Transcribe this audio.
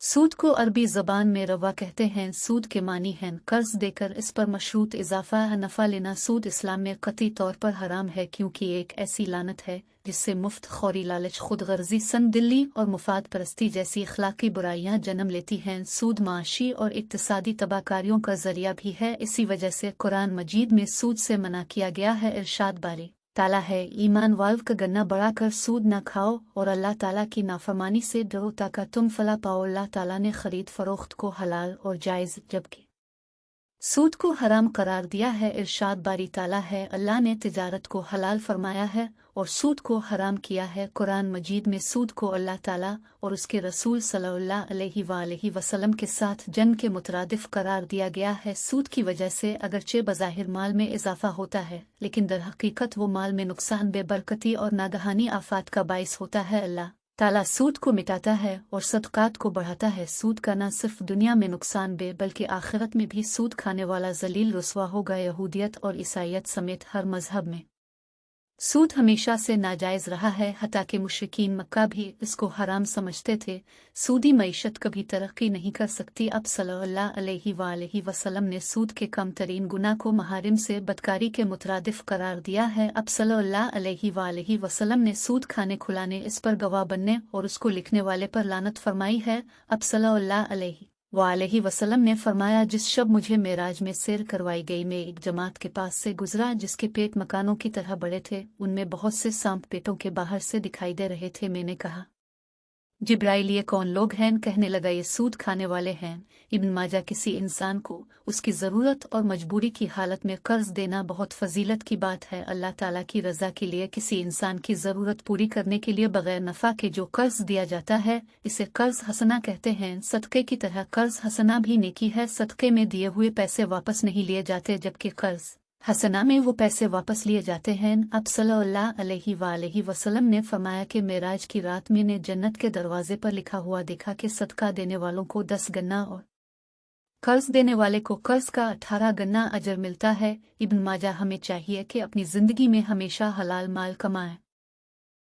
सूद को अरबी ज़बान में रवा कहते हैं। सूद के मानी हैं कर्ज देकर इस पर मशरूत इजाफा नफ़ा लेना। सूद इस्लाम में कतई तौर पर हराम है, क्योंकि एक ऐसी लानत है जिससे मुफ्त खौरी, लालच, खुदगर्जी, संदिली और मुफाद परस्ती जैसी अखलाकी बुराइयां जन्म लेती हैं। सूद माशी और इक्तिसादी तबाहकारियों का जरिया भी है। इसी वजह से कुरान मजीद में सूद से मना किया गया है। इरशाद बारी ताला है, ईमान वाल्व का गन्ना बढ़ाकर सूद न खाओ और अल्लाह ताला की नाफरमानी से डरो ताकि तुम फला पाओ। अल्लाह ताला ने खरीद फरोख्त को हलाल और जायज़ जबकि सूद को हराम करार दिया है। इरशाद बारी ताला है, अल्लाह ने तिजारत को हलाल फरमाया है और सूद को हराम किया है। कुरान मजीद में सूद को अल्लाह ताला और उसके रसूल सल्लल्लाहु अलैहि वसल्लम के साथ जंग के मुतरादिफ करार दिया गया है। सूद की वजह से अगरचे बज़ाहिर माल में इजाफा होता है, लेकिन दर हकीकत वो माल में नुकसान, बेबरकती और नागहानी आफात का बाइस होता है। अल्लाह ताला सूद को मिटाता है और सदक़ात को बढ़ाता है। सूद का न सिर्फ दुनिया में नुकसान बल्कि आखिरत में भी सूद खाने वाला जलील रुस्वा होगा। यहूदियत और ईसाईयत समेत हर मजहब में सूद हमेशा से नाजायज़ रहा है, हत्ता कि मुशरिकीन मक्का भी इसको हराम समझते थे। सूदी मईशत कभी तरक्की नहीं कर सकती। अब सल्लल्लाहु अलैहि वसल्लम ने सूद के कम तरीन गुनाह को महारिम से बदकारी के मुतरादिफ करार दिया है। अब सल्लल्लाहु अलैहि वसल्लम ने सूद खाने, खुलाने, इस पर गवाह बनने और उसको लिखने वाले पर लानत फरमाई है। अब सल्लल्लाहु अलैहि वसल्लम ने फरमाया, जिस शब मुझे मेराज में सैर करवाई गई, मैं एक जमात के पास से गुजरा जिसके पेट मकानों की तरह बड़े थे। उनमें बहुत से सांप पेटों के बाहर से दिखाई दे रहे थे। मैंने कहा, जिब्राइल, ये कौन लोग हैं? कहने लगा, ये सूद खाने वाले हैं। इब्न माजा, किसी इंसान को उसकी ज़रूरत और मजबूरी की हालत में कर्ज देना बहुत फजीलत की बात है। अल्लाह ताला की रज़ा के लिए किसी इंसान की ज़रूरत पूरी करने के लिए बगैर नफ़ा के जो कर्ज दिया जाता है, इसे कर्ज हसना कहते हैं। सदक़े की तरह कर्ज हसना भी नेकी है। सदक़े में दिए हुए पैसे वापस नहीं लिए जाते, जबकि कर्ज हसना में वो पैसे वापस लिए जाते हैं। अब सल्लल्लाहु अलैहि वसल्लम ने फरमाया कि मेराज की रात में ने जन्नत के दरवाजे पर लिखा हुआ देखा कि सदका देने वालों को 10 गन्ना और कर्ज देने वाले को कर्ज का 18 गन्ना अजर मिलता है। इब्न माजा, हमें चाहिए कि अपनी जिंदगी में हमेशा हलाल माल कमाएं।